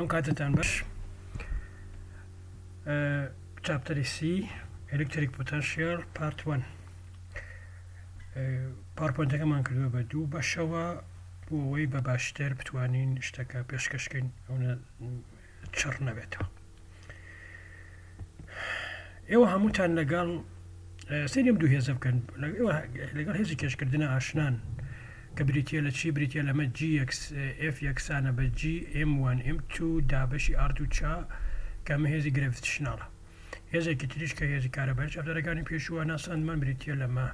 ئەم کاتتان باش چاپتەری سی ئەلکتریک پۆتەنشیال پارت 1 پاورپۆینتەکەمان کردووە بە دوو بەشەوە بۆ ئەوەی بە باشتر بتوانین شتەکە پێشکەشکەین ئەوە چڕ نەبێتەوە. ئێوە هەمووتان لەگەڵ سێنیم دوو هێزە بکەن لەگەڵ هێزی کێشکردنە ئاشنان کە بریتە لە چی بریتە لەمە GF یەکسانە بە GM1 M2 دابەشی ئارد و چا کەمە هێزی گرێڤیتیشناڵە. هێزێکی تریش کە هێزی کارەبای چاپتەرەکانی پێشووە ناساندمان بریتە لەمە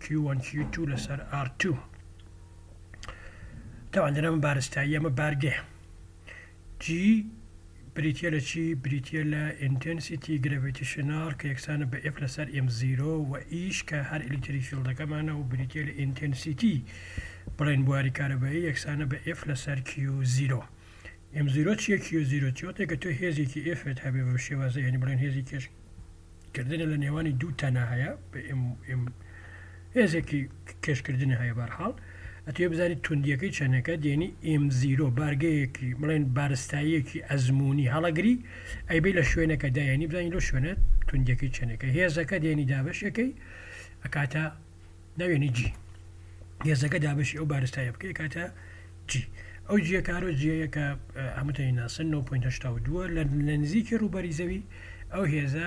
Q1 Q2 لەسەر R2 تاوان دەرەمە بارستایی ئەمە بارگێ G بریتە لە چی بریتە لە ئینتەنسیتی گرێڤیتیشنال کە یەکسانە بە F لەسەر M0 و ئیش کە هەر ئەلکتریک فیڵدەکەمانە و بریتە لە ئینتەنسیتی بڵێن بواری کارەبایی یەکسانە بە F لەسەر Q0. M0 چیە Q0 چۆتێکە تۆ هێزێکی Fت هەبێ بە شێوازە یعنی بڵێن هێزی کێشکردنە لە نێوانی دوو تەنە هەیە بە هێزێکی کێشکردنە هەیە بەرحاڵ ئەتوێ بزانیت توندیەکەی چەندەکە دێنی M0 بارگەیەکی بڵێن بارستاییەکی ئەزمموی هەڵەگری ئەیبەی لە شوێنەکە دایانی بزانین لە شوێنێت توندیەکەی چەندەکە هێزەکە دێنی دابشەکەی ئەکاتە ناوێنی جی هێزەکە دابشی ئەو بارستایە بکەی کاتە جی ئەو جیە کارۆ جیەکە هەمووتەی ناسن 9.82 لە نزیکی ڕووبەری زەوی ئەو هێزە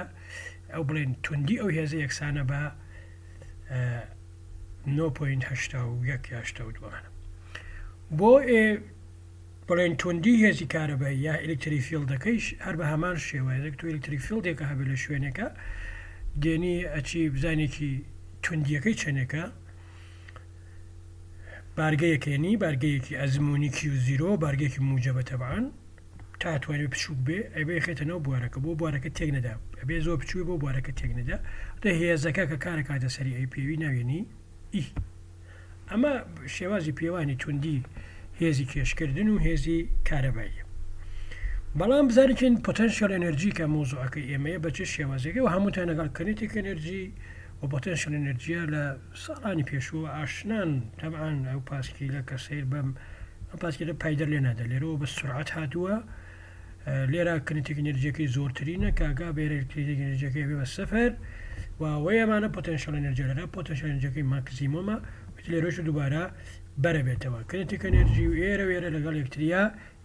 ئەو بڵێن توندی ئەو هێزە یەکسانە بە 9.82 بۆ بڵێن توندی هێزی کارەبایی یا ئەلکتریک فیڵدەکەیش هەر بە هەمان شێوەیەک تو ئەلکتریک فیڵدێکە هەبێت لە شوێنەکە دێنی ئەچی بزانێکی توندیەکەی چەندێکە بارگەیەکێنی بارگەیەکی ئەزمموی Q0 بارگەیەکی موجبە تەبعاً تا توانێت بچووک بێ ئەبێ خێتەنەوە بوارەکە بۆ بوارەکە تێک نەدا ئەبێ زۆر بچووی بۆ بوارەکە تێک نەدا دە هێزەکە کە کارە کاتە سەری ئەی پێوی ناوێنی ئی ئەمە شێوازی پێوانی توندی هێزی کێشکردن و هێزی کارەبایی. بەڵام بزانین پۆتەنشیال ئەنەرژی کە مۆزوعەکەی ئێمەیە بە چه شێوازێکە و هەمووتان لەگەڵ کەنێتێک ئەنەرژی و پۆتەنشیال ئەنەرژیە لە ساڵانی پێشووە ئاشنان تەبعاً ئەو پاسکیلە کە سیر بەم پاسکیلە پایدەر لێ نادە لێرەوە بە سرعەت هاتووە لێرە کەنێتێک ئەنەرژیەکەی زۆرترینە کاگا بێرە ئەلکتریک ئەنەرژیەکەی بێ بە سەفەر و ئەوەیەمانە پۆتەنشیال ئەنەرژی لەرە پۆتەنشیال ئەنەرژیەکەی ماکسیمۆمە لێرەش دووبارە بەرە بێتەوە کەنێتێک ئەنەرژی و ئێرە لەگەڵ یەکتریا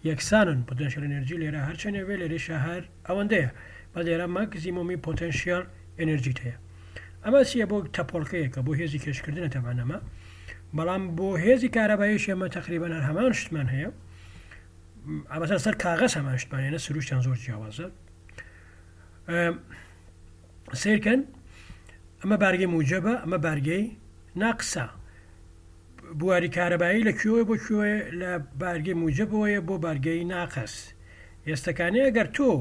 یەکسانن پۆتەنشیال ئەنەرژی لێرە هەرچەندە بێ لێرەشە هەر ئەوەندەیە بە لێرە ماکسیمۆمی پۆتەنشیال ئەنەرژیت هەیە. ئەمە چیە بۆ تەپۆڵکەیەکە بۆ هێزی کێشکردنە تەبانەمە بەڵام بۆ هێزی کارەباییش ئێمە تقریباً هەمان شتمان هەیە ئەمەسەر سەر کاغەز هەمان شتمانێنە سروشتیان زۆر جیاوازە سیرکەن ئەمە بارگەی موجبە ئەمە بارگەی ناقسە بواری کارەبایی لە کوێ بۆ کوێ لە بارگەی موجبەوەیە بۆ بارگەی ناقەس ئێستەکانەیە ئەگەر تۆ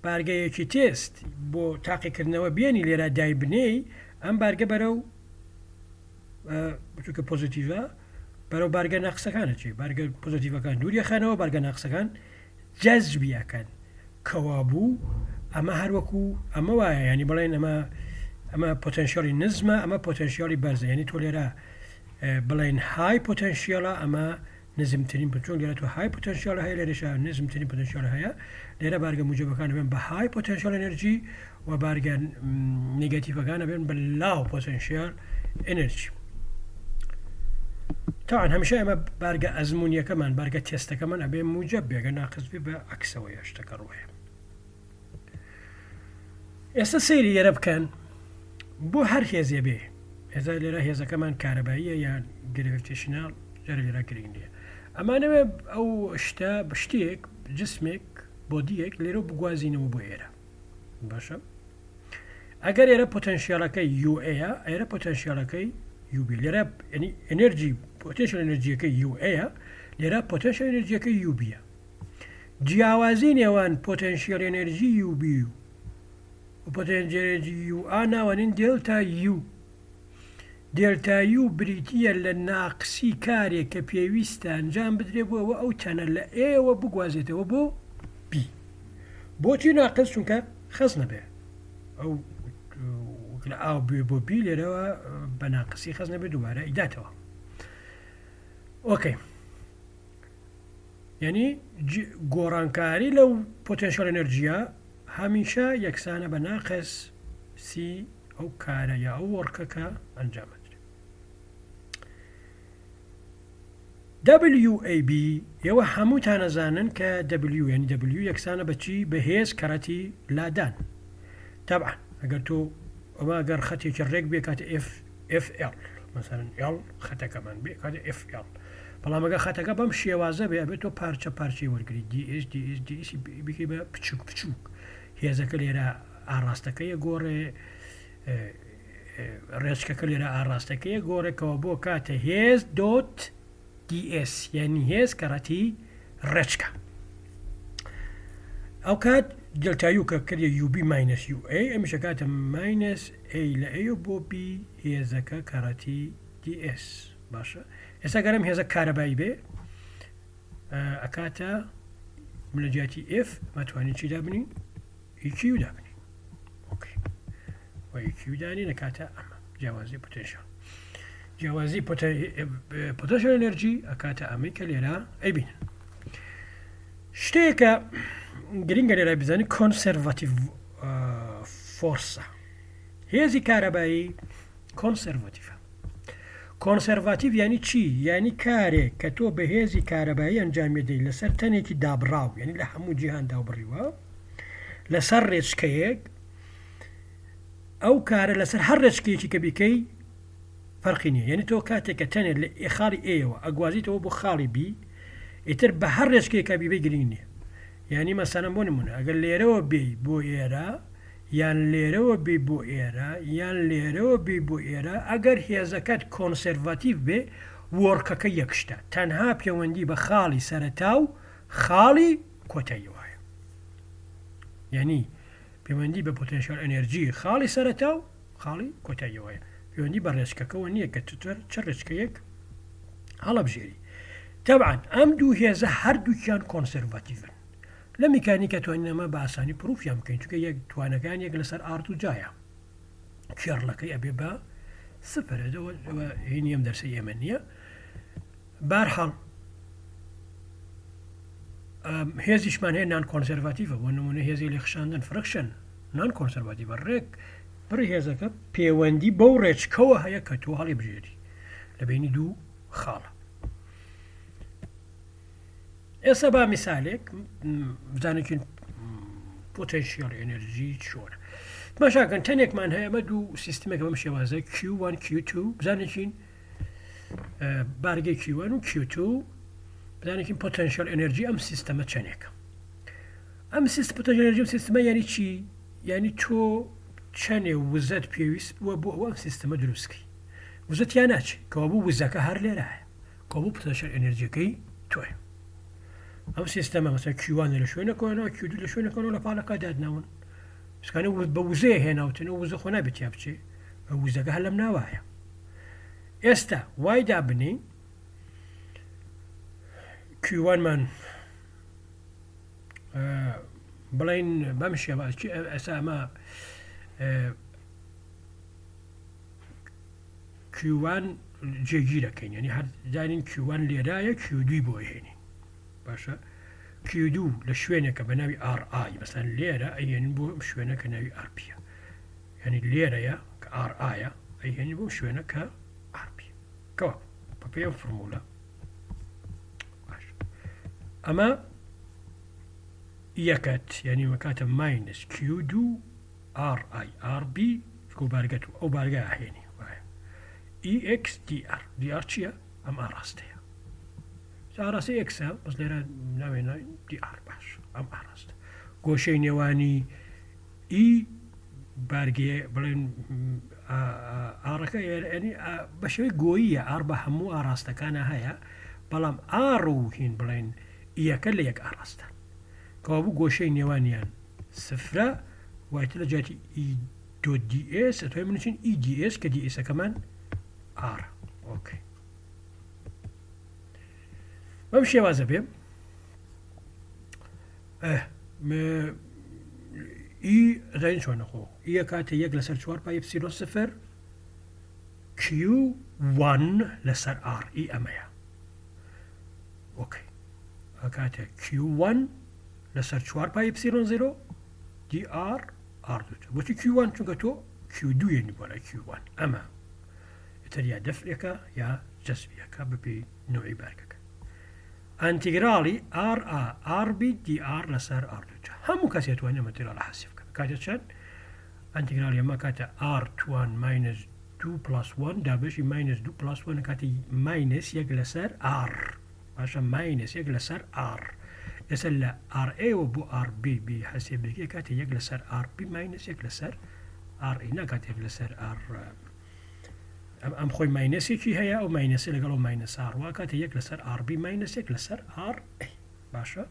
بارگەیەکی تێست بۆ تاقیکردنەوە بێنی لێرە دای بنەی ئەم بارگە بەرەو بچووکە پۆزیتیڤە بەرەو بارگە ناقسەکانە چی بارگە پۆزیتیڤەکان دووریەخانەوە بارگە ناقسەکان جەزبیەکەن کەوابوو ئەمە هەروەکو ئەمە وایە ینی بڵێن ئەمە پۆتەنشیالی نزمە ئەمە پۆتەنشیالی بەرزە ینی تۆ لێرە بڵێن های پۆتەنشیالە ئەمە نزمترین بچۆن لێرە تو های پۆتەنشیال هەیە لێرەشە نزمترین پۆتەنشیال هەیە لێرە بارگە موجبەکان بێن بە های پۆتەنشیال ئەنەرژی و بارگە نێگاتیڤەکانە بێن بە لاو پۆتەنشیال ئەنەرژی. تاوان هەمیشە ئەمە بارگە ئەزممونیەکەمان بارگە تێستەکەمان ئەبێ موجب بێگە ناقصبی بە عکسەوەی شتەکە ڕوەیە. ئێستا سەیری ئێرە بکەن بۆ هەر هێزێ بێ هێزا لێرە هێزەکەمان کارەباییە یان گرێڤیتیشنال جارە لێرە گرنگە ئەمانەوێ ئەو شتە شتێک جسمێک بۆدیەک لێرە بگوازینەوە بۆ ئێرە باشە ئەگەر ئێرە پۆتەنشیالەکەی UA ئێرە پۆتەنشیالەکەی UB لێرە ئەنەرژی پۆتەنشیال ئەنەرژیەکەی UA لێرە پۆتەنشیال ئەنەرژیەکەی UB جیاوازی نێوان پۆتەنشیال ئەنەرژی UB و پۆتەنشیال ئەنەرژی UA ناوانین دلتا U دلتا U بریتیە لە ناقسی کارێک کە پێویستە ئەنجام بدرێ بۆەوە ئەو تەنە لە ئێوە بگوازێتەوە بۆ B بۆچی ناقص چونکە خەز نەبێ ئەو لە ئاو بێ بۆ B لێرەوە بە ناقسی خەز نەبێ دووبارە ئیداتەوە. ئۆکەی يعني گۆڕانکاری لەو پۆتێنشیۆل ئەنەرژیە هەمیشە یەکسانە بە ناقص سی ئەو کارە یا ئەو وەرکەکە ئەنجامەدرێت. WAB ئێوە هەمووتان ئەزانن کە W یعنی W یەکسانە بەچی بەهێز کەڕەتی لادان. طبعا ئەگەر تۆ ئەمە گەر خەتێکی ڕێک بێ کاتە FL مثلا L خەتەکەمان بێ کاتە FL، بەڵام ئەگە خەتەکە بەم شێوازە بێ ئەبێت تۆ پارچە پارچەی وەرگری DS بکەی بە بچووک بچووک، هێزەکە لێرە ئاڕاستەکەیە گۆڕێ، ڕێچکەکە لێرە ئاڕاستەکەیە گۆڕێکەوە بۆ کاتە هێز دۆت DS یعنی هێز کەڕەتی ڕێچکە. ئەو کات دلتایو کە کردێ UB ماینەس UA ئەمیشە کاتە ماینەس A لە A بۆ B هێزەکە کەڕەتی DS. باشە ئێستا گەرم هێزە کارەبایی بێ ئەکاتە لە جیاتی F ماتوانین چی دابنین؟ EQ دابنین. ئۆکێ و EQ دانی نەکاتە ئەمە جیاوازی پۆتێنشیۆل. جیاوازی پۆتێنشیۆل ئەنەرژی ئەکاتە ئەمەی کە لێرە ئەیبینن. شتێکە گرنگە لێرە بزانین کۆنسەرڤاتیڤ فۆرسە. هێزی کارەبایی کۆنسەرڤاتیڤە. کۆنسەرڤاتیڤ یعنی چی؟ یعنی کارێک کە تۆ بە هێزی کارەبایی ئەنجامی دەی لەسەر تەنێکی دابڕاو، یعنی لە هەموو جیهان داوبڕیوە لەسەر ڕێچکەیەک، ئەو کارە لەسەر هەر ڕێچکەیەکی کە بیکەی فەرقی نییە. یعنی تۆ کاتێککە تەنێت لە خاڵی ئێوە ئەگوازیتەوە بۆ خاڵی بی ئیتر بە هەر ڕێچکەیەکە بیبێ گرنگ نییە. یعنی مەسەلەن بۆ نمونە ئەگەر لێرەوە بێ بۆ ئێرە یان لێرەوە بێ بۆ ئێرە یان لێرەوە بێ بۆ ئێرە، ئەگەر هێزەکەت کۆنسەرڤاتیڤ بێ وەرکەکە یەکشتە، تەنها پەیوەندی بە خاڵی سەرەتا و خاڵی کۆتایی وایە. یعنی پەیوەندی بە پۆتێنشیۆل ئەنەرژی خاڵی سەرەتا و خاڵی کۆتایی وایە، پەیوەندی بە ڕێچکەکەەوە نییە کە توتر چ ڕێچکەیەک هەڵەبژێری. طبعا ئەم دوو هێزە هەردووکیان کۆنسەرڤاتیڤن. لە میکانیکە توانینەمە بە ئاسانی پرۆفیان بکەین، چونکە یەک توانەکان یەک لەسەر ئارد و جایە، کێڕڵەکەی ئەبێ بە سفرەوە هینیم دەرسی ئێمە نییە. بارحاڵ هێزیشمان هەیە نان کۆنسەرڤاتیڤە، بۆ نمونە هێزی لێ خشاندن فرکشن نان کۆنسەرڤاتیڤە، ڕێک بڕی هێزەکە پەیوەندی بەو ڕێچکەوە هەیە کە تۆ هەڵی بژێری لە بینی دوو خاڵە. ئێستا با میسالێک بزانێکین پۆتێنشیۆل ئەنەرژی چۆنە. باشاکەن تەنێکمان هەیە ئەمە دوو سیستمێکە بەم شێوازە Q1 Q2 بزانێکین بارگەی Q1 و Q2 بزانێکین پۆتێنشیۆل ئەنەرژی ئەم سیستەمە چەندێکە. ئەم پۆتێنشیۆل ئەنەرژی سیستەمە یعنی چی؟ یعنی تۆ چەندێ وزەت پێویست بووە بۆ ئەوە سیستەمە دروستکەی. وزەت یان ناچێت کەوا بوو وزەکە هەر لێرە هەیە، کە بوو پۆتێنشیۆل ئەنەرژیەکەی تۆیە. ئەم سیستەمە مەسەڵەن Q1 لە شوێنەکەوەنەوە Q2 لە شوێنەکەەوە لە پاڵەکە دادناون، سکانە بە وزەیە هێناوتنەوە وزە خۆ نابێت یا بچێ، بە وزەکە هەر لەم ناوایە. ئێستا وای دابنی Q1 مان بڵین بەم شێوازە ئێستا ئەمە Q1 جێگیرەکەین، یعنی هەر دانین Q1 لێرایە Q2 بۆ هێنین. باشە Q2 لە شوێنێکە بە ناوی RI مەسەن لێرە ئەهێنین بۆ شوێنە کە ناوی RP، یعنی لێرەیە کە RIە ئەهێنین بۆ شوێنە کە RP کەوا بە پێ فۆرمولە. باش ئەمە یەکەت یعنی وەکاتە ماینس Q2 RI RB کۆ بارگەت ئەو بارگای ئاهێنی وایە EX DR DR چییە؟ ئەم ئاڕاستەیە ئاڕاستی ئەکسە بەس لێرە ناوێنە DR باش ئەم ئاڕاستە گۆشەی نێوانی ئی بارگێ بڵێن ئاڕەکە ینی بە شێوەی گۆییە ئار بە هەموو ئاڕاستەکانە هەیە، بەڵام ئاڕ و هین بڵێن ئیەکە لە یەک ئاڕاستە کەوا بوو گۆشەی نێوانیان سفرە وایتە لە جاتی ئی.DS ئەتوانین بنووسین EDS کە دیئسەکەمان ئاڕە. ئۆکەی بەم شێوازە بێ ئی داین چۆنە خۆ ئیە کاتە یەک لەسەر 4 پای ئەپسیلۆن سفر Q1 لەسەر R ئی ئەمەیە. ئۆکەی ئەکاتە Q1 لەسەر 4 پای ئپسیلۆن 0 dr r2 بۆچی Q1 چونکە تۆ Q2 یێنی بۆ لای Q1 ئەمە ئێتر یا دەفعێکە یا جەسبیەکە بەپێی نوعی بارگەکە ئەنتیگراڵی RA RB dr لەسەر r2 هەموو کەسێت توانێت ئەمەتیرا لە حەسیب بکە کاتە چەند ئەنتیگراڵی ئەمە کاتە R1 minus 2 plus 1 دابشی minus 2 plus 1 کاتی minus 1 لەسەر R باشە minus 1 لەسەر R ئێستا لە RA و بۆ RB بی حەسیبێکی کاتە 1 لەسەر RB minus 1 لەسەر RA ناکات 1 لەسەر R ئەم خۆی ماینەسێکی هەیە ئەو ماینەسی لەگەڵ ئەو ماینەس R وا کاتە 1 لەسەر RB minus 1 لەسەر RA باشە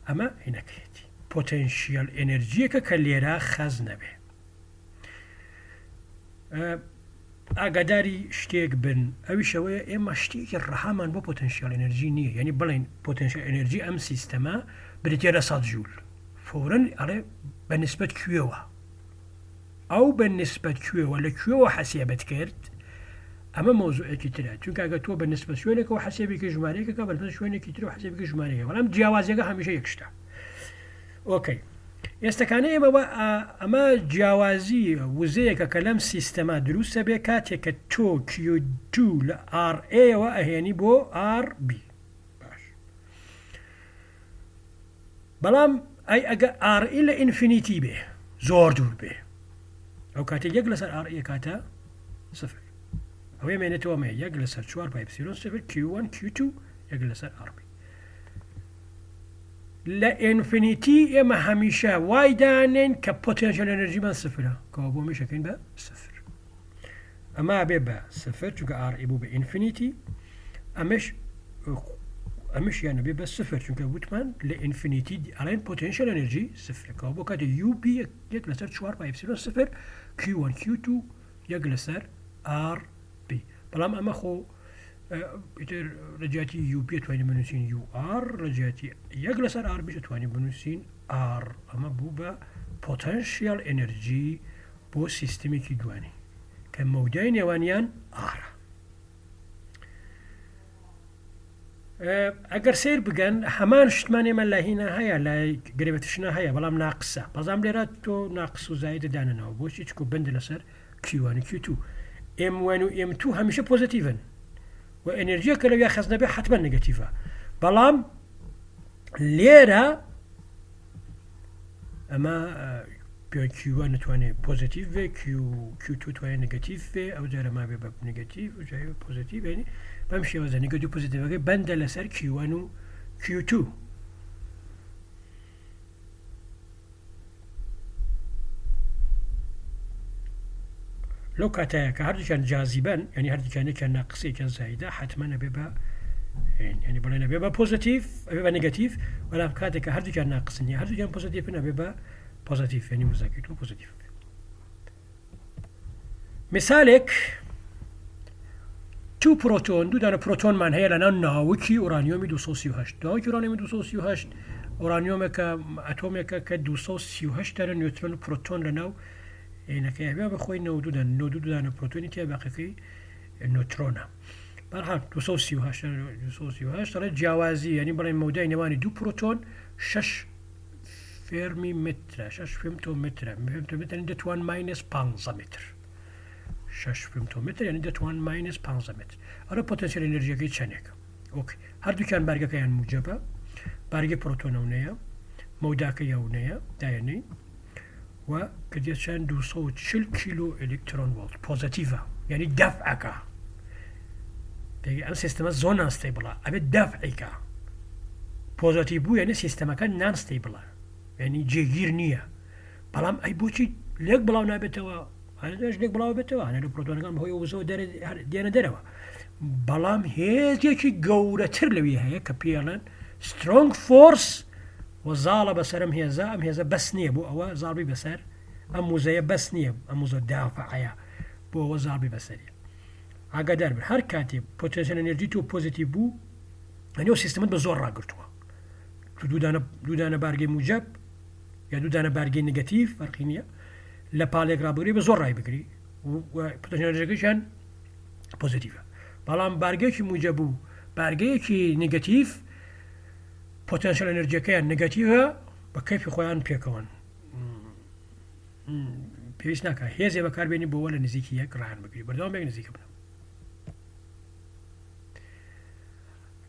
ئەمە هینەکەیەتی پۆتەنشیەل ئێنەرژیەکە کە لێرە خەز نەبێ ئاگاداری شتێک بن ئەویشەوەیە ئێمە شتێکی ڕەهامان بۆ پۆتەنشیەل ئێنەرژی نییە یعنی بڵێن پۆتەنشیەل ئێنەرژی ئەم سیستەمە بریتێرە 100 جوول فورەن ئەڵێ بە نسبەت کوێوە ئەو بە نسبەت کوێوە لە کوێوە حەسێبەت کرد ئەمە مۆزوعێکی ترە چونکە ئەگە تۆ بە نسبەت شوێنێکەوە حەسێبێکی ژمارەیەکەکە بەنسبەت شوێنێکی تر و حەسێبێکی ژمارەیە بەڵام جیاوازیەکە هەمیشە یەکشتە ئۆکەی ئێستەکانە ئێمە ئەمە جیاوازی وزەیەکە کە لەم سیستەما دروستە بێ کاتێک کە تۆ Q2 لە RA-ەوە ئەهێنی بۆ RB باش بەڵام ئەی ئەگە RA لە ئینفینیتی بێ زۆر دوور بێ ئەو کاتێک 1 لەسەر RA کاتە سفر ئەوەی مێنێتەوە مە 1 لەسەر 4 پای ئپسیلۆن سفر Q1 Q2 1 لەسەر RB لە ئینفینیتی ئێمە هەمیشە وای دانێن کە پۆتێنشیەل ئێنەرژیمان سفرە کەەوە بۆ میشەکەین بە سفر ئەمە بێ بە سفر چونکە RA بوو بە ئینفینیتی ئەمش یانە بێ بە سفر چونکە وتمان لە ئینفینیتی ئەڵێن پۆتێنشیەل ئێنەرژی سفرەکەەوە بۆ کاتە UB 1 لەسەر 4 پای ئپسیلۆن سفر Q1 Q2 1 لەسەر RB بەڵام ئەمە خۆ لە جیاتی UB توانین بنووسین UR لە جیاتی 1 لەسەر RB توانین بنووسین R ئەمە بوو بە پۆتەنشیەل ئێنەرژی بۆ سیستمێکی دوانی کە مەودای نێوانیان R ئەگەر سیر بگەن هەمان شتمان ئێمە لە هینە هەیە لە گرێبەتشنە هەیە بەڵام ناقسە بەڵام لێرە تۆ ناقس و زای دەدانەوە بۆچی چکو بند لەسەر Q1 Q2 M1 و M2 هەمیشە پۆزیتیڤن و ئەنرژیە کە لەویا خەز نەبێ حتمما نگەتیڤە بەڵام لێرە ئەمە Q1 نتوانێت پۆزیتیڤ بێ Q2 توانێت نگەتیڤ بێ ئەو جارە ما بێ بە نگەتیڤ و جای پۆزیتیڤ یعنی بەم شێوەزە نگەتیڤ پۆزیتیڤەکەی بەندە لەسەر Q1 و Q2 لەو کاتەیە کە هەردووکیان جازیبن ینی هەردووکیانێکیان ناقسێکیان زایدە حتمما نەبێ بە ینی بڵێ نەبێ بە پۆزیتیڤ ئەبێ بە نگەتیڤ بەڵام کاتێک کە هەردووکیان ناقسن یا هەردووکیان پۆزیتیڤ نەبێ بە پۆزیتیڤ ینی وزەکەی تۆ پۆزیتیڤ بێ مثالێک تو پروتون دو دانە پروتۆنمان هەیە لەناو ناوکی ئورانیۆمی 238 ناوکی ئورانیۆمی 238 ئورانیۆمێکە ئەتۆمێکە کە 238 دانە نیوترۆن و پروتۆن لەناو عینەکەی هەبێ بەخۆی 92 دانە پروتۆنی تیا باقیەکەی نۆترۆنە بەڵام 238 دەڵێت جیاوازی ینی بڵێن مەودای نێوانی دوو پروتۆن 6 فێرمی مترە 6 فێمتۆمترە فێمتۆمتر دەتوان ماینەس 15 متر 6 فێمتۆمتر یعنی دەتوان ماینەس 15 متر ئەرە پۆتەنشیەل ئێنەرژیەکەی چەندێکە ئۆکێ هەردووکیان بارگەکەیان موجبە بارگی پروتۆنەونەیە مەوداکە یاونەیە دایەنەی و کە دێچەند 240 کیلو ئەلکترۆن ڤۆڵت پۆزیتیڤە یعنی دەفعەکە ئەم سیستەمە زۆر نانستەیبڵە ئەبێت دەفعیکە پۆزیتیڤ بوو یعنی سیستەمەکە نانستەیبڵە یعنی جێگیر نییە بەڵام ئەی بۆچی لێک بڵاو نابێتەوە لێک بڵاو بێتەوە هەنە لە پرۆتۆنەکان بەهۆی وزەوە دێنە دەرەوە بەڵام هێزێکی گەورەتر لەوی هەیە کە پێڵێن سترۆنگ فۆرس وەزاڵە بەسەرم هێزە ئەم هێزە بەس نییە بۆ ئەوە زاڵبی بەسەر ئەم موزەیە بەس نییە ئەم موزە دافعەیە بۆ ئەوە زاڵبی بەسەریە ئاگادار بن هەر کاتێ پۆتێنشیەل ئێنەرژی تۆ پۆزیتیڤ بوو ئەنێ سیستەمت بە زۆر ڕاگرتووە دوودانە بارگەی موجب یا دوودانە بارگەی نگەتیڤ فەرقی نییە لە پاڵێک ڕابگری بە زۆر ڕای بگری پۆتێنشیەل ئێنەرژیەکەیشیان پۆزیتیڤە بەڵام بارگەیەکی موجب بوو بارگەیەکی نگەتیڤ پۆتەنشیەل ئەنەرجیەکەیان نگاتیڤە بە کەیفی خۆیان پێکەوەن پێویست ناکات هێزێ بەکاربێنی بۆوە لە نزیکی یەک ڕان بگری بەردەوام بێک نزیکە بنە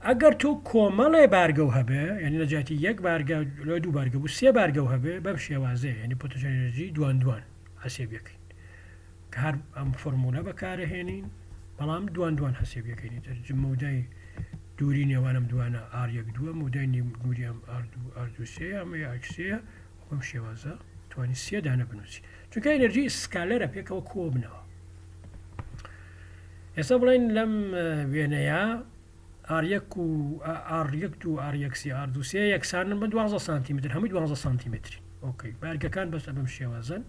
ئەگەر تۆ کۆمەڵێ بارگە و هەبێ یعنی لە جاتی یەک بارگە لە دوو بارگە بوو سێ بارگە و هەبێ بەم شێوازەیە یعنی پۆتەنشیەل ئەنەرجی دوان دوان حەسێب یەکەین کە هەر ئەم فۆرمولە بەکارەهێنین بەڵام دوان دوان حەسێب یەکەینی تەرجم مودای دووری نێوانم دوانە ئار1 دووە مودای دووری ئەم ئار2 سێ ئەمە ئاکسەیە بەم شێوازە توانی سێ دانە بنووسی چونکە ئەنەرجی سکالەرە پێکەوە کۆبنەوە ئێستا بڵین لەم وێنەیە ئار1 و ئار1 و ئار1 ئار2 سێ یەکسانن بە 12 سانتیمتر هەمووی 12 سانتیمتری ئۆکەی بارگەکان بەس بەم شێوازن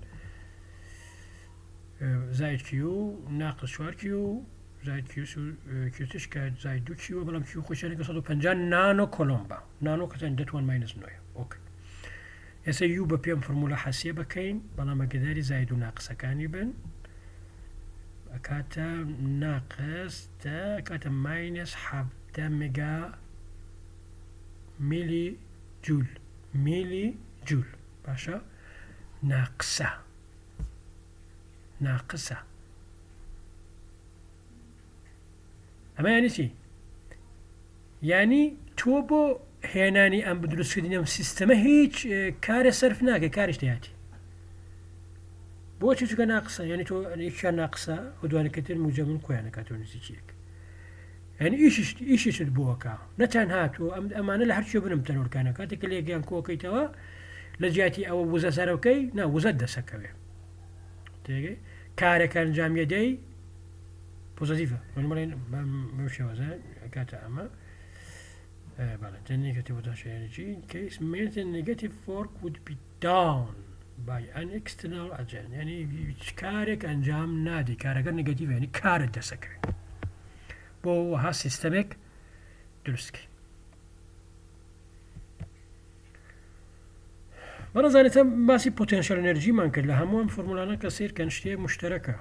زائد کیو ناقص 4 کیو زائد کیو تشکە زائد 2 کیو بەڵام کیو خۆشیانەکە 150 نانۆ کۆلۆمبە نانۆ کەسان دەتوان ماینەس 9 ئۆکەی ئێستا یو بە پێم فۆرمولە حەسێ بکەین بەڵام ئەگەداری زائد و ناقسەکانی بن ئەکاتە ناقص ئەکاتە ماینەس 17 مێگا میلی جول باشە ناقصە ئەمە یانی چی؟ یعنی تۆ بۆ هێنانی ئەم بدروستکردنی ئەم سیستەمە هیچ کارە سەرف ناکە کاریش دەیاتی بۆچی چونکە ناقسە یعنی تۆ یەکیان ناقسە و دوانەکەتر موجەبن کۆیانەکاتەوە نزیکیەک یعنی ئیشیشت بۆکە نەتەنها تۆ ئەمانە لە هەرچی بنم تەنۆرکانە کاتێک لە یەکیان کۆکەیتەوە لە جیاتی ئەوە وزە سەرەوەکەی وزەت دەسەکەوێ تێگەی کارێک ئەنجامیەدەی پۆزیتیڤە بەم شێوازە کاتە ئەمە the negative potential energy in case means the negative force would be done by an external agent يعني كارك انجام نادي كارك نيجاتيف يعني كار دەسەکەوێ بۆ وها سیستەمێک دروستکەی بەڕێزانێتە باسی پۆتەنشیەل ئەنەرژیمان کرد لە هەموو ئەم فۆرمولانە کە سیرکەن شتێ مشتەرەکە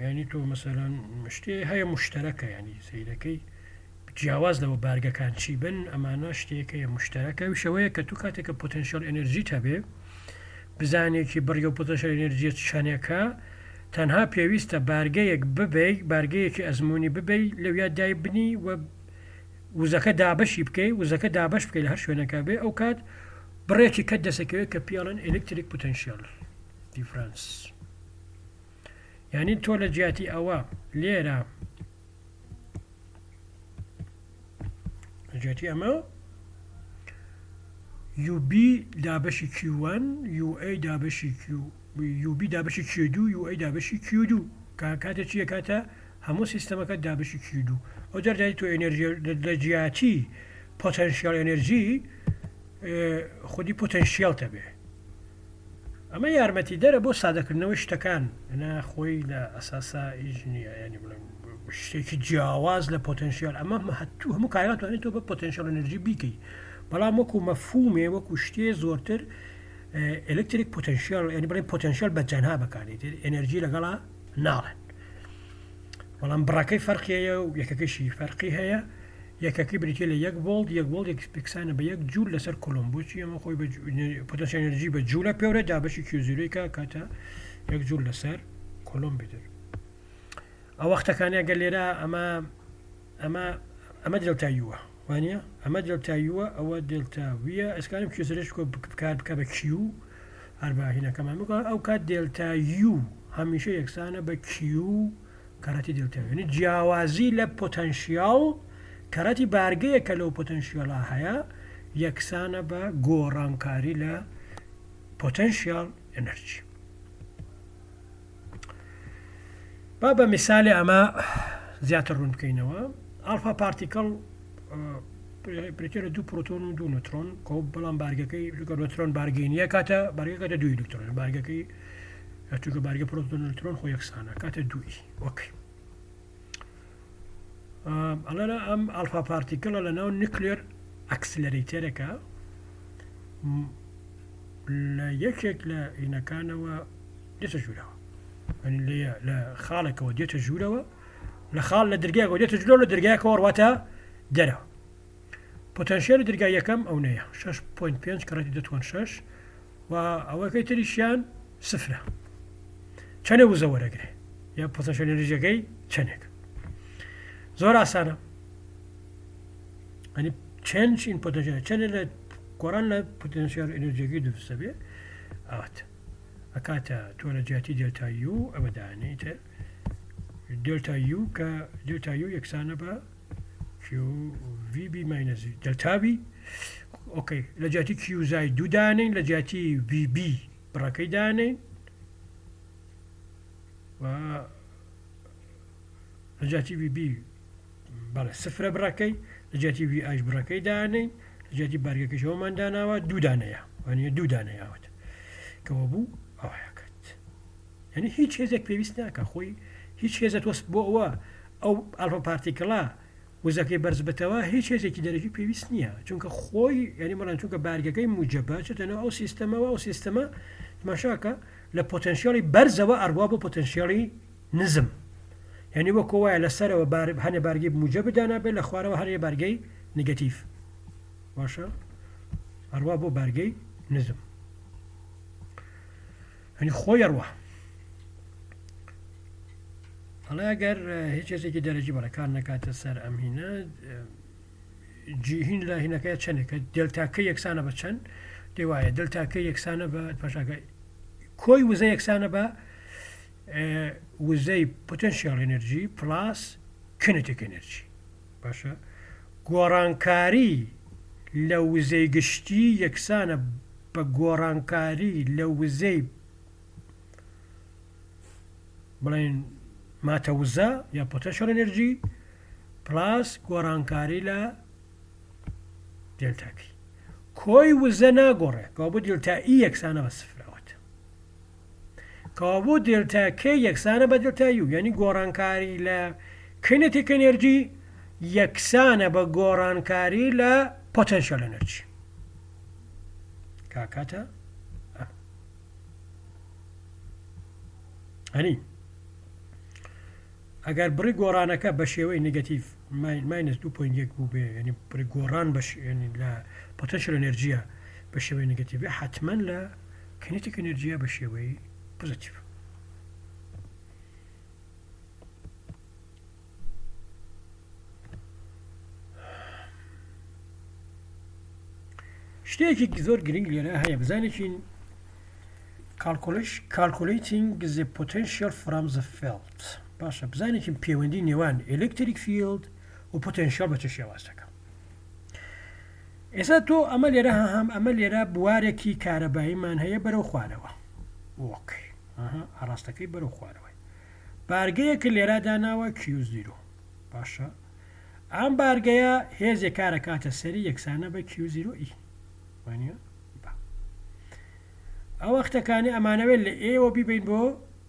یعنی تۆ مەسەلەن شتێ هەیە مشتەرەکە ینی سەیرەکەی جیاواز لەوە بارگەکان چی بن ئەمانە شتێکەیە مشتەرەکە وشەوەیە کە تو کاتێککە پۆتەنشیەل ئەنەرژیت هەبێ بزانێکی بڕگە و پۆتەنشیەل ئەنەرژیت شانێکە تەنها پێویستە بارگەیەک ببێ بارگەیەکی ئەزمموی ببێ لەویا دای بنی و وزەکە دابەشی بکەی وزەکە دابش بکەی لە هەر شوێنەکە بێ ئەو کات بڕێکی کەت دەسەکەوێت کە پیاڵن ئەلکتریک پۆتەنشیەل دیفرەنس یعنی تۆ لە جیاتی ئەوە لێرە جیاتی ئەمە UB دابەشی Q1 UA دابەشی UB دابەشی Q2 UA دابەشی Q2 کاتە چیە کاتە هەموو سیستەمەکە دابەشی Q2 ئەو جەردای تۆ ئەنەرژی لە جیاتی پۆتەنشیەل ئەنەرژی خودی پۆتەنشیەل تەبێ ئەمە یارمەتی دەرە بۆ سادەکردنەوەی شتەکان خۆی لە ئەساسا ئیش نییە ینی شتێکی جیاواز لە پۆتەنشیەل ئەمە هەتوو هەموو کارات توانێت تۆ بە پۆتەنشیەل ئەنەرژی بیکەی بەڵام وەکو مەفهومێ وەکو شتێ زۆرتر ئەلکتریک پۆتەنشیەل ینی بڵێن پۆتەنشیەل بەجەنها بەکارێت ئەنەرژی لەگەڵا ناڵێن بەڵام بڕاکەی فەرقیەیە و یەکەکەشی فەرقی هەیە یەکەکەی بریتێ لە 1 ڤۆڵت 1 ڤۆڵت یەکسانە بە 1 جوول لەسەر کۆلۆمبۆچی ئەمە خۆی پۆتەنشیەل ئەنەرژی بە جوولە پێورە دابەشی Q0 کاتە 1 جوول لەسەر کۆلۆمبیتر ئەو وەختەکانی ئەگەر لێرە ئەمە دلتاییوە وانە ئەمە دلتاییوە ئەوە دلتاویە ئەسکانم Q0 بکار بکە بە Q هەرباهینەکەمان بکە ئەو کات دلتاییو هەمیشە یەکسانە بە Q کاراتی دلتاوی جیاوازی لە پۆتەنشیەل کاراتی بارگەیە کە لەو پۆتەنشیەڵە هەیە یەکسانە بە گۆڕانکاری لە پۆتەنشیەل ئەنەرژی با بە میسالی ئەمە زیاتر ڕوون بکەینەوە ئالفا پارتیکڵ پرێتێ لە 2 پرۆتۆن و 2 نوترۆن کۆ بەڵام بارگەکەی نوترۆن بارگەی نییە کاتە بارگەکە 2 ئەلکترۆن بارگەکەی چونکە بارگە پرۆتۆن نوترۆن خۆ یەکسانە کاتە 2 ئۆکەی ئەڵێنە ئەم ئالفا پارتیکڵە لە ناو نیکلێر ئەکسلەرەیتەرەکە لە یەکێک لە ئینەکانەوە دێتە ژوورەوە لە خاڵێکەوە دێتە ژوورەوە لە خاڵ لە دەرگایەوە دێتە ژوورەوە لە دەرگایەکەوە ڕواتە دەرەوە پۆتەنشیێلی دەرگای یەکەم ئەو نەیە 6.5 کەڕەتی دەتوان 6 و ئەوەکەی تریشیان سفرە چەندێ وزە وەرەگرێ یا پۆتەنشیێلی ئەنرژیەکەی چەندێک زۆر ئاسانە ئەنی چەند این پۆتەنشیێل چەندێک لە گۆڕان لە پۆتەنشیێل ئەنرژیەکەی دروستە بێ ئەوەتە ئەکاتە تۆ لە جیاتی دلتا یو ئەوە دانیتە دلتا یو کە دلتا یو یەکسانە بە QVB ماینەس دلتاوی ئۆکەی لە جیاتی کیوزای دوو دانین لە جیاتی VB بڕەکەی دانین و لە جیاتی VB بەڵێ سفرە بڕەکەی لە جیاتی VH بڕەکەی دانین لە جیاتی بارگەکەشەوەمان داناوە دوو دانەیە وانە دوو دانەیەوەت کەەوە بوو ئەوەکەت یعنی هیچ هێزێک پێویست ناکە خۆی هیچ هێزت وەست بۆ ئەوە ئەو ئەلفا پارتیکڵا وزەکەی بەرز بتەوە هیچ هێزێکی دەرەکی پێویست نییە چونکە خۆی یعنی مەڵان چونکە بارگەکەی موجبە چێتەنەوە ئەو سیستەمەوە ئەو سیستەمە ماشاکە لە پۆتەنشیالی بەرزەوە ئەڕوا بۆ پۆتەنشیالی نزم یعنی وەکۆ وایە لەسەرەوە هەنێ بارگەی موجە بدانا بێت لە خوارەوە هەرێ بارگەی نگەتیڤ باشە ئەڕوا بۆ بارگەی نزم هەنی خۆی ئەڕوا هەڵا ئەگەر هیچ هێزێکی دەرەجی بەڕێکار نەکاتە سەر ئەم هینە هین لە هینەکەی چەندێکە دلتاکە یەکسانە بە چەند دێوایە دلتاکە یەکسانە بە پاشاکە کۆی وزە یەکسانە بە وزەی پۆتەنشیال ئەنرژی پلاس کینێتیک ئەنرژی باشە گۆڕانکاری لە وزەی گشتی یەکسانە بە گۆڕانکاری لە وزەی بڵێن ماتەوزە یا پۆتەنشیال ئەنرژی پلاس گۆڕانکاری لە دلتاکی کۆی وزە ناگۆڕێ کەوا بۆ دلتایی یەکسانە بە سفرەوەت کەوا بۆ دلتاکە یەکسانە بە دلتایی و یعنی گۆڕانکاری لە کینێتیک ئەنرژی یەکسانە بە گۆڕانکاری لە پۆتەنشیال ئەنرژی کاکاتە هەنی ئەگەر بڕی گۆڕانەکە بە شێوەی نگەتیڤ ماینەس 2.1 بوو بێ ینی بڕی گۆڕان لە پۆتەنشیال ئەنرژیە بە شێوەی نگەتیڤ حتمما لە کینێتیک ئەنرژیە بە شێوەی پۆزیتیڤ شتێکی زۆر گرنگ لێرە هەیە بزانێکین calculating the potential from the field باشە بزانێکین پەیوەندی نێوان electric field و پۆتەنشیال بە چ شێوازەکە ئێستا تۆ ئەمە لێرە هەم ئەمە لێرە بوارێکی کارەباییمان هەیە بەرەو خوارەوە وەکەی ئاڕاستەکەی بەرەو خوارەوەی بارگەیەکە لێرە داناوە Q0 باشە ئەم بارگەیە هێزێک کارەکاتە سەری یەکسانە بە Q0E وانە ئەو وەختەکانی ئەمانەوێت لە ئێوە بیبین بۆ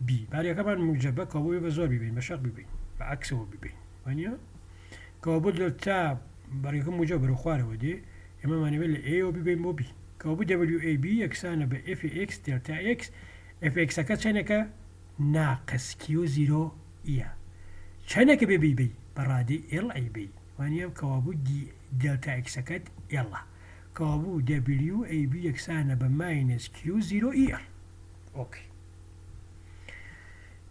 B بارگەکەمان موجبە کەوە بە زۆر ببین بە شەق ببین بە عەکسەوە ببین وانە کەوا بۆ تا بارگەکە موجب بەرەو خوارەوە دێ ئێمەمانەوێت لە ئێوە ببین بۆ B کەوا بۆ WAB یەکسانە بە Fx دلتا X Fxەکە چەندێکە ناقص Q0E چەندێکە بێ بیبی بە ڕادی LAB وانە کەوا بوو دلتا Xەکەت L کابوو WAB یەکسانە بە ماینەس Q0E ئۆکەی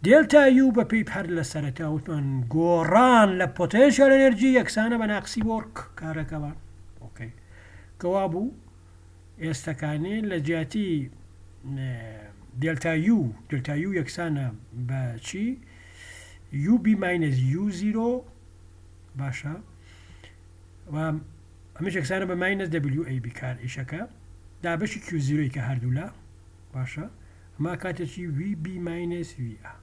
دلتا U بە پێی هەر لە سەرەتا وتمان گۆڕان لە پۆتەنشیال ئەنرژی یەکسانە بە ناقسی وەرک کارەکەمان ئۆکەی کەوا بوو ئێستەکانی لە جیاتی دلتا U یەکسانە بە چی UB ماینەس U0 باشە و ئەمەش یەکسانە بە ماینەس WAB کار ئیشەکە دابەشی Q0 کە هەردوو لە باشە ئەما کاتێکی VB ماینەس VA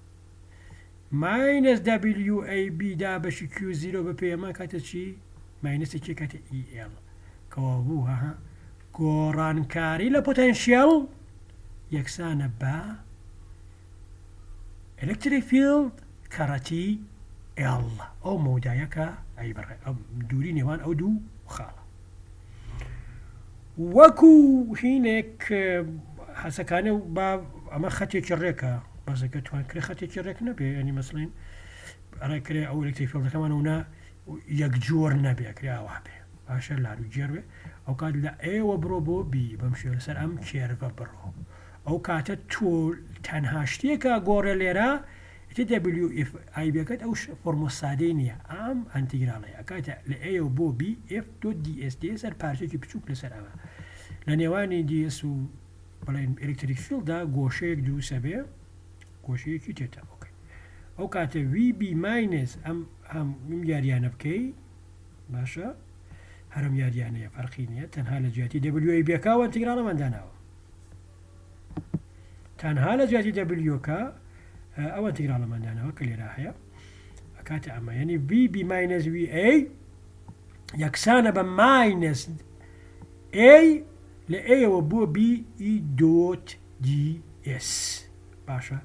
ماینەس WAB دابەشی Q0 بە پێ ئەما کاتێکی ماینەسێکی کاتە EL کەوا بوو گۆڕانکاری لە پۆتەنشیال یەکسانە بە ئەلێکتریک فیلد کەڕەتی L ئەو مەودایەکە ئەیبڕێ دووری نێوان ئەو دوو خاڵە وەکو هینێک حەسەکانە با ئەمە خەتێکی ڕێکە بەزەکە توانکرێ خەتێکی ڕێک نەبێ ینی مەسڵین ئەڕێکرێ ئەو ئەلێکتریک فیلدەکەمانەوە یەکجۆر نەبێ کراوە بێ باشە لاروجێر بێ ئەو کات لە ئێوە بڕۆ بۆ بی بەمشێ لەسەر ئەم کێرڤە بڕۆ ئەو کاتە تۆ تەنها شتێکە گۆڕە لێرە WF ئایبەکەت ئەو فۆرمۆ سادەی نییە ئەم ئەنتیگراڵەیە ئەکاتە لە ئێوە بۆ بی F.ds سەر پارچێکی بچووک لەسەر ئەوە لە نێوانی DS و بڵێن ئلکتریک فیلدا گۆشەیەک دروسە بێ گۆشەیەکی تێتە ئەو کاتە VB ماینس ئەم یاریانە بکەی باشە هەرم یاریانەیە فەرقی نییە تەنها لە جیاتی WAبێکاوە ئەنتیگراڵەمەداناوە تەنها لە جیاتی Wکە ئەوە ئەنتیگراڵەمەدانەوە کە لێرە هەیە ئەکاتە ئەمە یعنی VB ماینس VA یەکسانە بە ماینس A لە ئێوە بۆ B.DS باشە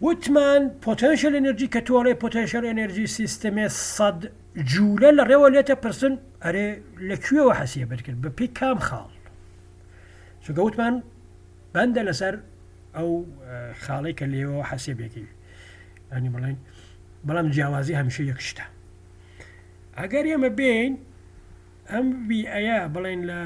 وتمان پۆتەنشەل ئەنەرژی کە تۆڵێ پۆتەنشەل ئەنەرژی سیستەمێ 100 جوولە لە ڕێوە لێتە پرسن ئەرێ لەکوێوە حەسیە بەرکرد بە پێی کام خاڵ چونکە وتمان بەندە لەسەر ئەو خاڵی کە لێەوە حەسیە بێکی ئەنی بڵێن بەڵام جیاوازی هەمیشە یەک شتە ئەگەر ئێمە بین ئەم ئەیە بڵێن لە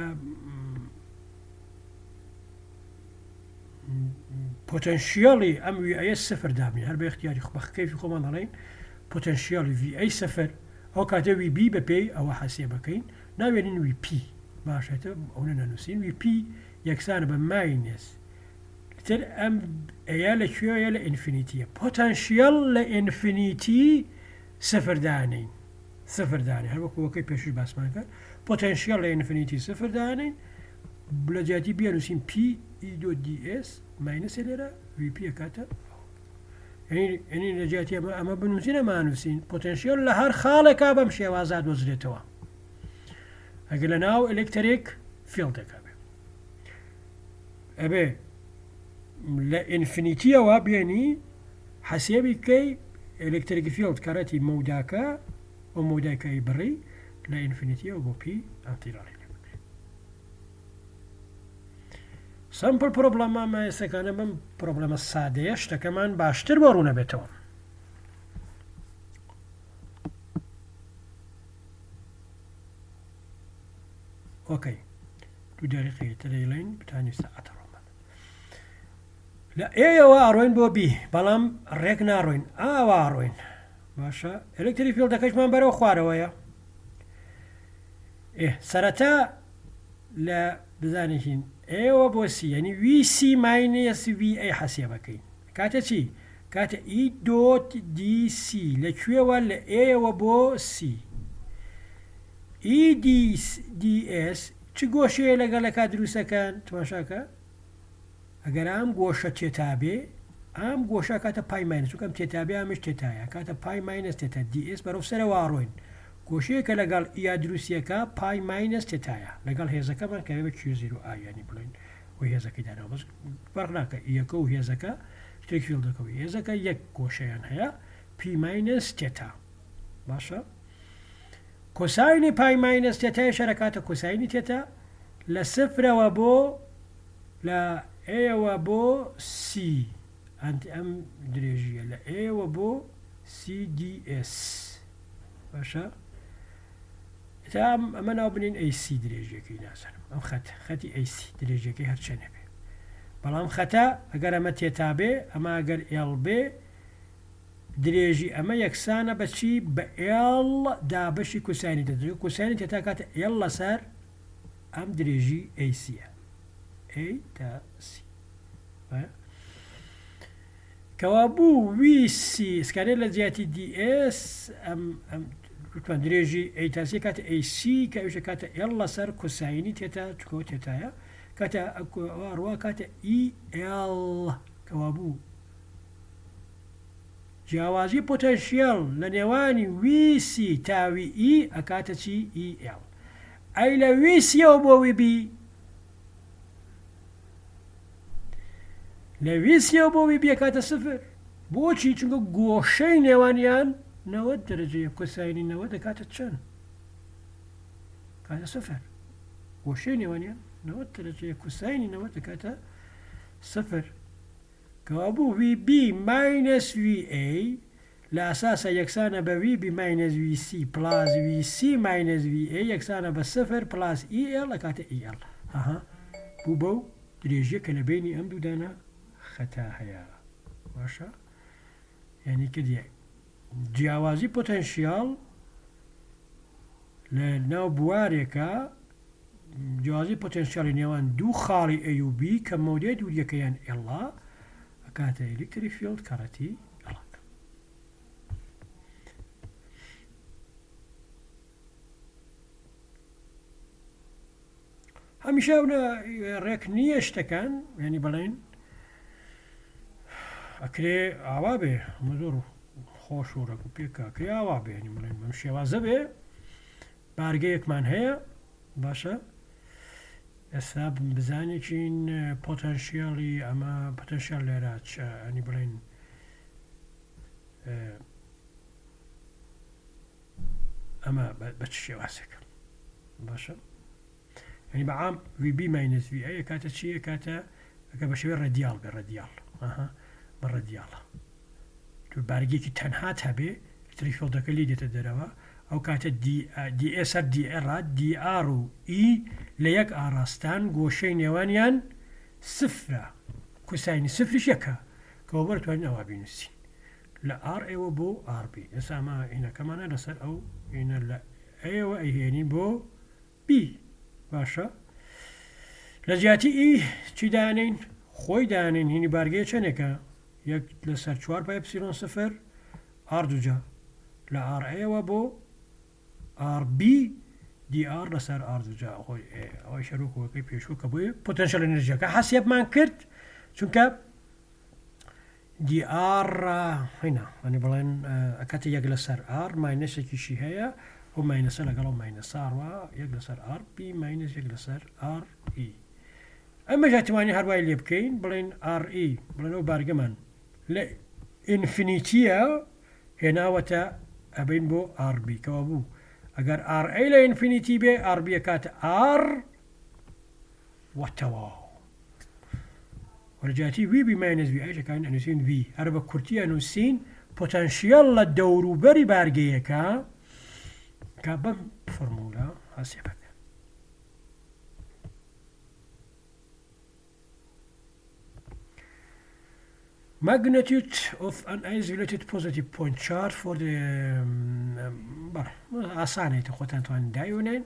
پۆتەنشیاڵی ئەم ئەیە سفر دابین هەر بە اختیاری بەخکەیفی خۆمان هەڵێن پۆتەنشیاڵی VA سفر ئەو کاتە VB بە پێی ئەوە حەسیە بکەین ناوێنین VP باشێتە ئەوە نەنووسین VP یەکسانە بە ماینس تر ئەم ئەیە لەکوێیە لە ئینفینیتیە پۆتەنشیال لە ئینفینیتی سفردانین سفردانین هەر وەکوەکەی پێشوی باسمان کرد پۆتەنشیال لە ئینفینیتی سفردانین لە جیاتی بیانووسین P.ds ماینسە لێرە VP کاتە ئەنی لە جیاتی ئەمە بنووسینە مانووسین پۆتەنشیال لە هەر خاڵێکا بەم شێوازە دۆزرێتەوە ئەگە لە ناو ئەلکتریک فیلدەکە بێ ئەبێ لە ئینفینیتیەوە بێنی حەسێبی بکەی ئەلکتریک فیلد کارەتی مەوداکە ئەو مەوداکەی بڕی لە ئینفینیتیەوە بۆ پی ئەنتیگراڵی سەمپل پرۆبلەمە مایەسەکانە بم پرۆبلەمە سادەیە شتەکەمان باشتر بۆ ڕوو نەبێتەوە ئۆکەی دوو دەقیقەیە تەلەیڵین بتانی سەعاتە ڕۆمان لە ئێوە ئاڕۆین بۆ بی بەڵام ڕێک ناڕۆین ئاوا ڕۆین باشە ئەلکتریک فیلدەکەشمان بەرەو خوارەوەیە سەرەتا لە بزانێکین ئێوە بۆ سی یعنی VC ماینس VA حەسیە بکەین کاتە چی کاتە E.DC لەکوێوە لە ئێوە بۆ C EDS چ گۆشەیە لەگەڵەکە دروستەکان تماشاکە ئەگەر ئەم گۆشە تێتابێ ئەم گۆشە کاتە پای ماینس وکەم تێتابێ ئەمش تێتایە کاتە پای ماینس تێتە DS بەرەو سەرەوە ئاڕۆین گۆشەیەکە لەگەڵ یا دروستیەکە پای ماینس تێتایە لەگەڵ هێزەکەمان کە بە Q0 ینی بڵین و هێزەکەی دانەوە بەس فەرق ناکە یەکە و هێزەکە شتێک فیلدەکەوی هێزەکە یەک گۆشەیان هەیە پی ماینس تێتا باشە کۆساینی پای ماینس تێتای شەرەکاتە کۆساینی تێتا لە سفرەوە بۆ لە ئێوە بۆ C ئەم درێژیە لە ئێوە بۆ CDS باشە ئەمە ناو بنین AC درێژیەکەی ناسەرم ئەم خەتی AC درێژیەکەی هەرچەنە بێ بەڵام خەتە ئەگەر ئەمە تێتابێ ئەمە ئەگەر L بێ درێژی ئەمە یەکسانە بەچی بە L دابەشی کوسانی دەدرێت کوسانی تێتا کاتە L لەسەر ئەم درێژی ACە A تا C کەوا بوو VC سکانێت لە جیاتی DS درێژی ئەیتاسی کاتە AC کە ئەوشە کاتە L لەسەر کوساینی تێتا چکۆ تێتایە کاتە ڕوا کاتە EL کەوا بوو جیاوازی پۆتەنشیال لە نێوانی VC تاوی E ئەکاتە چی EL ئەی لە VCەوە بۆ VB لە VCەوە بۆ VB ئەکاتە سفر بۆچی چونکە گۆشەی نێوانیان 90 دەرەجەیە کۆساینی 90 دەکاتە چەند کاتە سفر گۆشەی نێوانیان 90 دەرەجەیە کۆساینی 90 دەکاتە سفر کەوا بوو VB ماینس VA لە ئاساسە یەکسانە بە V B minus VC plus VC minus VA یەکسانە بە 0 plus EL لە کاتە EL هەها بوو بەو درێژیە کە لە بینی ئەم دوودانە خەتا هەیە باشە یعنی کردی جیاوازی پۆتەنشیال لە ناو بوارێکە جیاوازی پۆتەنشیالی نێوان دوو خاڵی A و B کە مۆدێ دووریەکەیان ئێڵا ئەکاتە ئەلکتریک فیلد کەڕەتی ئەڵات هەمیشە ڕێک نییە شتەکان ینی بەڵێن ئەکرێ ئاوا بێ ئەمە زۆر خۆش و ڕێک و پێکە کرێ ئاوا بێ ینی بڵێن بەم شێوازە بێ بارگەیەکمان هەیە باشە ئێستا بزانێکین پۆتەنشیالی ئەمە پۆتەنشیال لێرە ئەنی بڵێن ئەمە بە چ شێوازێکە باشە ینی بەعام VB minus VA کاتە چیە کاتە ئەکە بە شێوەی ڕەدیال بێ ڕەدیال بە ڕەدیاڵە تو بارگێکی تەنهات هەبێ ئەلکتریک فیلدەکە لی دێتە دەرەوە ئەو کاتە DA سەر DR DR و E لە یەک ئاراستان گۆشەی نێوانیان سفرە کوساینی سفریش یەکە کەەوە بەرتوانین ئەوە بینوسین لە R ئێوە بۆ RB ئێستا ئەمە ئینەکەمانە لەسەر ئەو ئینە لە ئێوە ئەیهێنین بۆ B باشە لە جیاتی E چی دانین خۆی دانین هینی بارگەیە چەندێکە یەک لەسەر 4 پای ئەپسیلۆن سفر R دووجا لە R ئێوە بۆ RB DR لەسەر R دووجا خۆی ئەوەی شەروکەکەی پێشوو کە بۆیە پۆتەنشیال ئەنەرژیەکە حەسیبمان کرد چونکە DR هینا ئەنی بڵێن ئەکاتە یەک لەسەر R ماینەسێکیشی هەیە ئەو ماینەسە لەگەڵ ماینەساڕوە یەک لەسەر RB ماینەس یەک لەسەر RE ئەمە جاتیوانی هەروای لێ بکەین بڵێن RE بڵێن ئەو بارگەمان لە ئینفینیتیە هێناوەتە ئەبین بۆ RB کەەوە بوو ئەگەر RA لە ئینفینیتی بێ RB کاتە R وەتەواو وەرجاتی VB minus VA شەکان ئەنووسین V هەر بە کورتی ئەنووسین پۆتەنشیال لە دەوروبەری بارگەیەکە کە بەم فۆرمولە هەسێ بێ magnitude of an isolated positive point charge for the ئاسانێتە خۆتان توانین دایونێن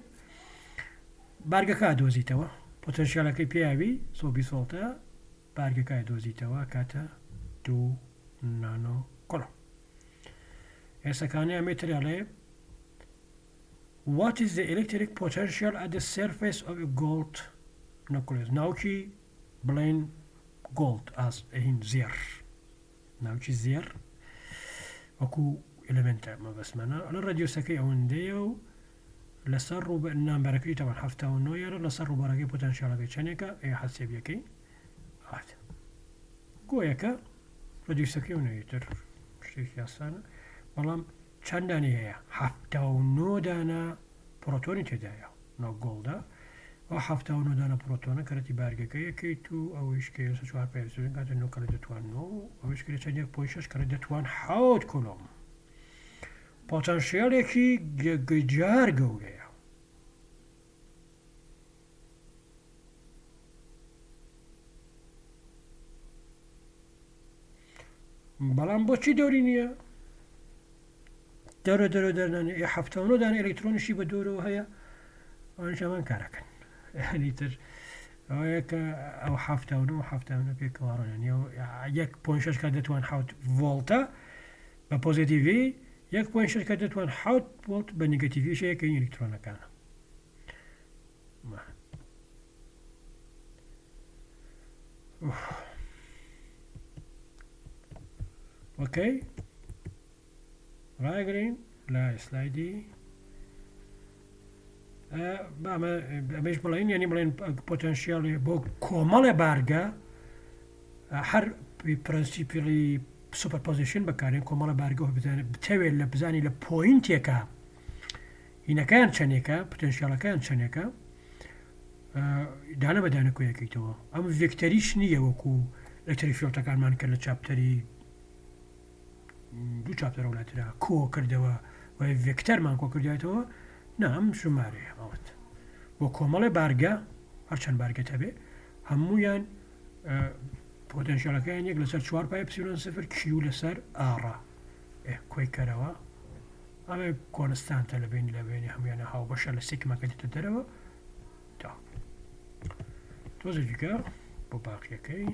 بارگەکە دۆزیتەوە پۆتەنشیالەکەی پیاوی سۆبی سۆڵتە بارگەکە دۆزیتەوە کاتە 2 نانۆ کۆڵۆم ئێسەکانی ئەمێتریاڵێ what is the electric potential at the surface of a gold nucleus ناوکی بڵێن gold ئاس هین زێر ناوکی زێر وەکو ئلمنتە مەبەسمەنە ئەلە ڕەدیۆسەکەی ئەوەندەیە و لەسەر ڕوو نامبەرەکەی تەوان 79 لەسەر ڕووبەرەکەی پۆتەنشیالەکەی چەندێکە حەسێبیەکەی هات گۆیەکە ڕەدیۆسەکەی ونەیەتر شتێکی ئاسانە بەڵام چەندانی هەیە 79 دانە پرۆتۆنی تێدایە ناو گۆڵدا ئەو 79 دانە پرۆتۆنە کەرەتی بارگەکە یەکەیت و ئەوەیش کە 4 پێ کاتە نۆکەڵی دەتوانەوە ئەوەش کرێت چەندێک پۆی 6 کەرە دەتوان 7 کۆلۆم پۆتەنشیالێکی گەجار گەورەیە بەڵام بۆچی دەوری نییە دەرە دەرنانێ 79 دانە ئەلکترۆنیشی بە دۆرەوە هەیە ئەوانشەمان کارەکەن هەنیتر ئەوەیەکە ئەو 79 پێکەوەڕۆنە یەک پۆی 6 کە دەتوان 7 ڤۆڵتە بە پۆزیتیڤی 1.6 کە دەتوان 7 ڤۆڵت بە نیگەتیڤیش یەکەی ئەلکترۆنەکانە ئۆکەی ڕاگرین لای سلایدی ئەمەش بڵین ینی بڵێن پۆتەنشیاڵی بۆ کۆمەڵێ بارگە هەر پرەنسیپلی سوپەرپۆزیشن بەکارێن کۆمەڵە بارگەەوە بزانێت بتەوێت لە بزانی لە پۆینتێکە هینەکان چەندێکە پۆتەنشیاڵەکان چەندێکە دانە بەدانە کۆیەکەیتەوە ئەم ڤێکتەریش نییە وەکو ئەلکتریک فیلدەکانمان کرد لە چاپتەری دوو چاپتەرە وڵاترا کۆ کردەوە و ڤێکتەرمان کۆ کردایەتەوە نام ژمارە ئەوت بۆ کۆمەڵی بارگە هەرچەند بارگە هەبێ هەموویان پۆتەنشیالەکەیان یەک لەسەر 4 پای پسیلۆن سفر کیو لەسەر ئاڕا کۆی کەرەوە ئەمە کۆنستانتە لە بینی هەمویانە هاو بەشە لە سێکمەکە دیتە دەرەوە تا تۆزە دیکە بۆ باقیەکەی